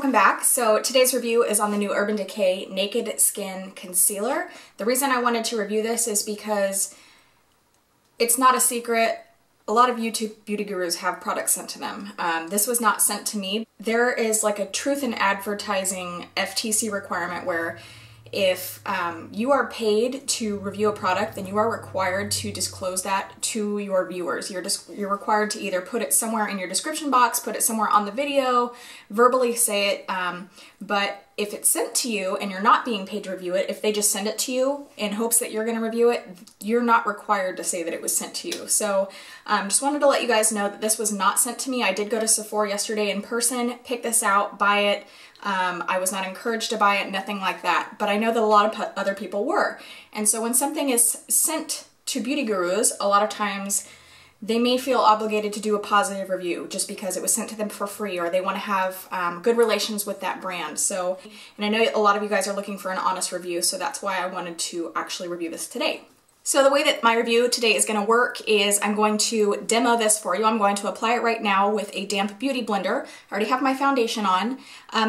welcome back. So today's review is on the new Urban Decay Naked Skin Concealer. The reason I wanted to review this is because it's not a secret. A lot of YouTube beauty gurus have products sent to them. This was not sent to me. There is like a truth in advertising FTC requirement where if you are paid to review a product, then you are required to disclose that to your viewers. You're required to either put it somewhere in your description box, put it somewhere on the video, verbally say it, but if it's sent to you and you're not being paid to review it, if they just send it to you in hopes that you're going to review it, you're not required to say that it was sent to you. So just wanted to let you guys know that this was not sent to me. I did go to Sephora yesterday in person, pick this out, buy it. I was not encouraged to buy it, nothing like that, but I know that a lot of other people were. And so when something is sent to beauty gurus, a lot of times they may feel obligated to do a positive review just because it was sent to them for free, or they want to have good relations with that brand. So, and I know a lot of you guys are looking for an honest review, so that's why I wanted to actually review this today. So the way that my review today is going to work is I'm going to demo this for you. I'm going to apply it right now with a damp beauty blender. I already have my foundation on.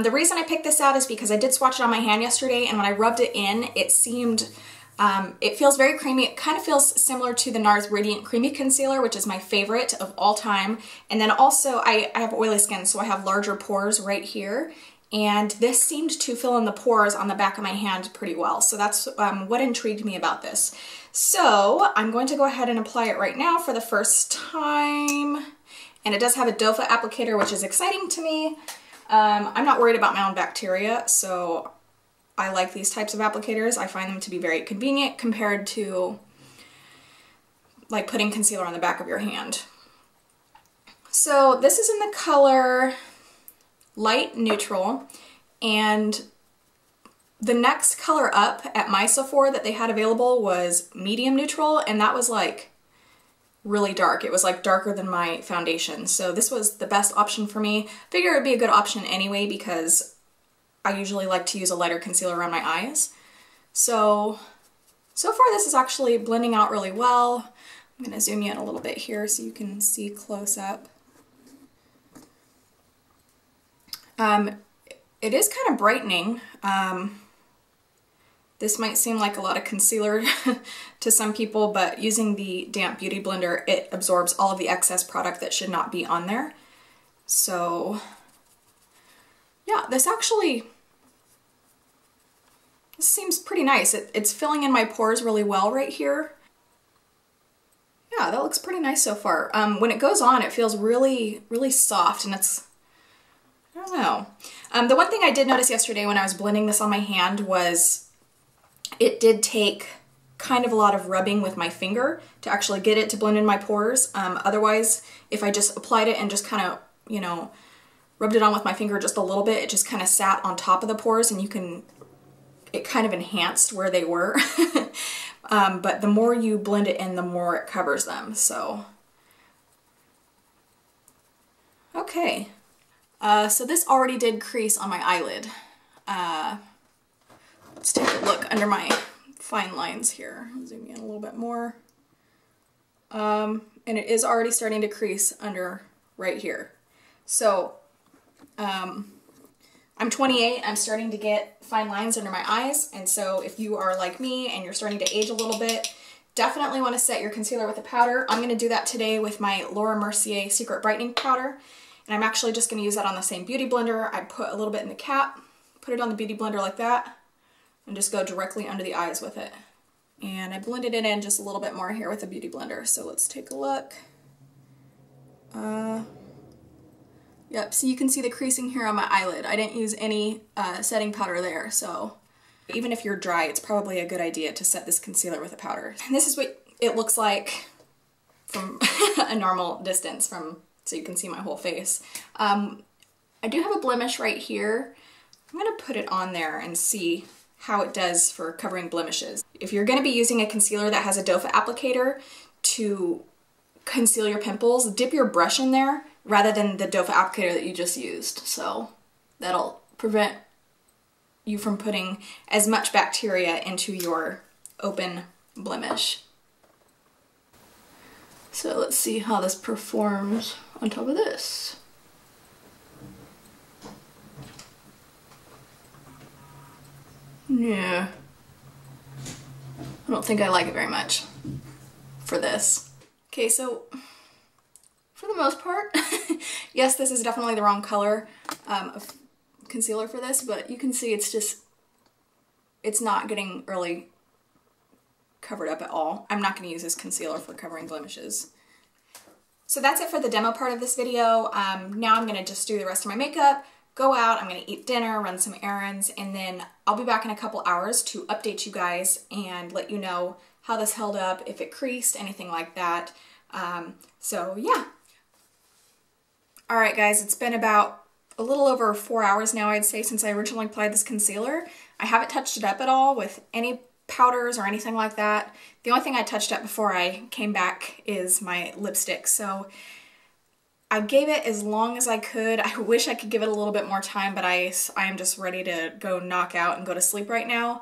The reason I picked this out is because I did swatch it on my hand yesterday, and when I rubbed it in, it seemed, it feels very creamy. It kind of feels similar to the NARS Radiant Creamy Concealer, which is my favorite of all time. And then also I have oily skin, so I have larger pores right here. And this seemed to fill in the pores on the back of my hand pretty well. So that's what intrigued me about this. So I'm going to go ahead and apply it right now for the first time. And it does have a doe foot applicator, which is exciting to me. I'm not worried about my own bacteria, so I like these types of applicators. I find them to be very convenient compared to like putting concealer on the back of your hand. So this is in the color Light Neutral, and the next color up at my Sephora that they had available was Medium Neutral, and that was like really dark. It was like darker than my foundation, so this was the best option for me. Figure it would be a good option anyway because I usually like to use a lighter concealer around my eyes. So far this is actually blending out really well. I'm going to zoom you in a little bit here so you can see close up. It is kind of brightening. This might seem like a lot of concealer to some people, but using the damp beauty blender, it absorbs all of the excess product that should not be on there. So yeah, this seems pretty nice. It's filling in my pores really well right here. Yeah, that looks pretty nice so far. When it goes on, it feels really, really soft, and it's, I don't know. The one thing I did notice yesterday when I was blending this on my hand was it did take kind of a lot of rubbing with my finger to actually get it to blend in my pores. Otherwise, if I just applied it and just kind of, you know, rubbed it on with my finger just a little bit, it just kind of sat on top of the pores, and it kind of enhanced where they were. But the more you blend it in, the more it covers them, so. Okay. So this already did crease on my eyelid. Let's take a look under my fine lines here. Zoom in a little bit more. And it is already starting to crease under right here. So I'm 28, I'm starting to get fine lines under my eyes, and so if you are like me and you're starting to age a little bit, definitely want to set your concealer with a powder. I'm going to do that today with my Laura Mercier Secret Brightening Powder. And I'm actually just going to use that on the same beauty blender. I put a little bit in the cap, put it on the beauty blender like that, and just go directly under the eyes with it. And I blended it in just a little bit more here with the beauty blender. So let's take a look. Yep, so you can see the creasing here on my eyelid. I didn't use any setting powder there, so even if you're dry, it's probably a good idea to set this concealer with a powder. And this is what it looks like from a normal distance, so you can see my whole face. I do have a blemish right here. I'm gonna put it on there and see how it does for covering blemishes. If you're gonna be using a concealer that has a doe foot applicator to conceal your pimples, dip your brush in there rather than the doe foot applicator that you just used. So that'll prevent you from putting as much bacteria into your open blemish. So let's see how this performs on top of this. Yeah. I don't think I like it very much for this. Okay, so for the most part, yes, this is definitely the wrong color of concealer for this, but you can see it's not getting really covered up at all. I'm not going to use this concealer for covering blemishes. So that's it for the demo part of this video. Now I'm going to just do the rest of my makeup, go out, I'm going to eat dinner, run some errands, and then I'll be back in a couple hours to update you guys and let you know how this held up, if it creased, anything like that. So yeah. Alright guys, it's been about a little over 4 hours now, I'd say, since I originally applied this concealer. I haven't touched it up at all with any powders or anything like that. The only thing I touched up before I came back is my lipstick. So I gave it as long as I could. I wish I could give it a little bit more time, but I am just ready to go knock out and go to sleep right now.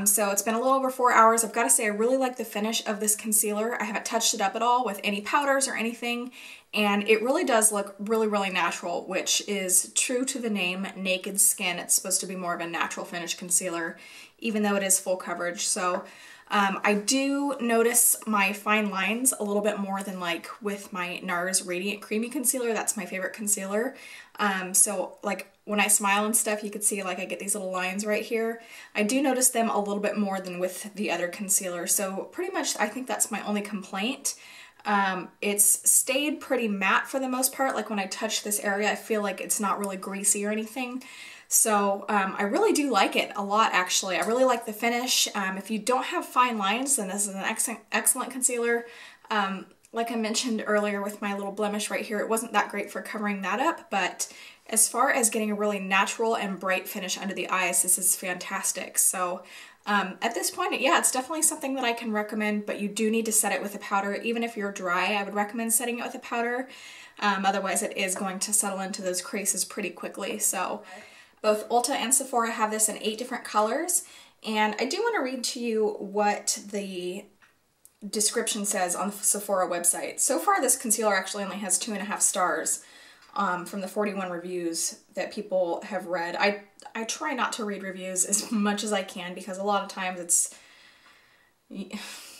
So it's been a little over 4 hours. I've got to say I really like the finish of this concealer. I haven't touched it up at all with any powders or anything, and it really does look really, really natural, which is true to the name, Naked Skin. It's supposed to be more of a natural finish concealer, even though it is full coverage. So I do notice my fine lines a little bit more than like with my NARS Radiant Creamy Concealer. That's my favorite concealer. So like when I smile and stuff, you can see like I get these little lines right here. I do notice them a little bit more than with the other concealer. So pretty much I think that's my only complaint. It's stayed pretty matte for the most part. Like when I touch this area, I feel like it's not really greasy or anything. So I really do like it a lot, actually. I really like the finish. If you don't have fine lines, then this is an excellent concealer. Like I mentioned earlier with my little blemish right here, it wasn't that great for covering that up, but as far as getting a really natural and bright finish under the eyes, this is fantastic. So at this point, yeah, it's definitely something that I can recommend, but you do need to set it with a powder. Even if you're dry, I would recommend setting it with a powder. Otherwise, it is going to settle into those creases pretty quickly. So both Ulta and Sephora have this in 8 different colors, and I do want to read to you what the description says on the Sephora website. So far, this concealer actually only has 2.5 stars from the 41 reviews that people have read. I try not to read reviews as much as I can because a lot of times it's,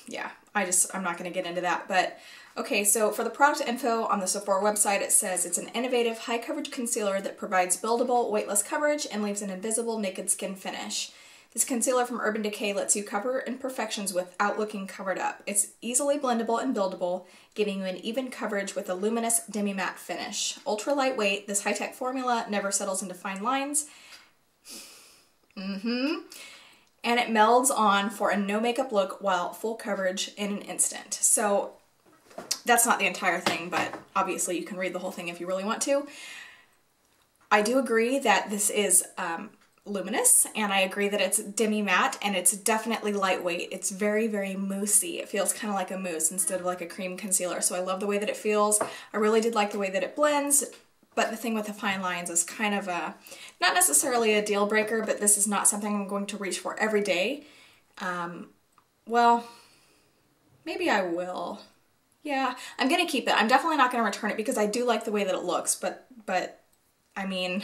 yeah, I'm not going to get into that. But okay, so for the product info on the Sephora website, it says it's an innovative high coverage concealer that provides buildable, weightless coverage and leaves an invisible naked skin finish. This concealer from Urban Decay lets you cover imperfections without looking covered up. It's easily blendable and buildable, giving you an even coverage with a luminous demi-matte finish. Ultra lightweight, this high-tech formula never settles into fine lines. And it melds on for a no makeup look while full coverage in an instant. So that's not the entire thing, but obviously you can read the whole thing if you really want to. I do agree that this is luminous, and I agree that it's demi-matte, and it's definitely lightweight. It's very, very moussey. It feels kind of like a mousse instead of like a cream concealer, so I love the way that it feels. I really did like the way that it blends, but the thing with the fine lines is kind of not necessarily a deal breaker, but this is not something I'm going to reach for every day. Well, maybe I will. Yeah, I'm gonna keep it. I'm definitely not gonna return it because I do like the way that it looks, but I mean,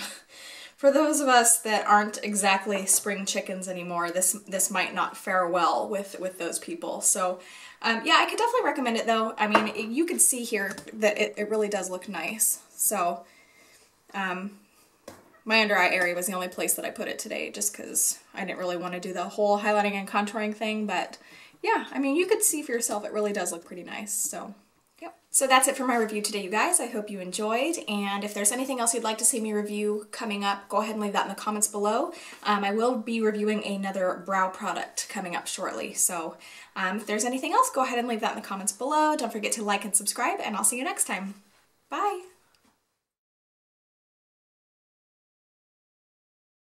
for those of us that aren't exactly spring chickens anymore, this might not fare well with those people. So yeah, I could definitely recommend it though. I mean, you could see here that it really does look nice. So my under eye area was the only place that I put it today just because I didn't really want to do the whole highlighting and contouring thing. But yeah, I mean, you could see for yourself, it really does look pretty nice. So yep. So that's it for my review today, you guys. I hope you enjoyed, and if there's anything else you'd like to see me review coming up, go ahead and leave that in the comments below. I will be reviewing another brow product coming up shortly, so if there's anything else, go ahead and leave that in the comments below. Don't forget to like and subscribe, and I'll see you next time. Bye!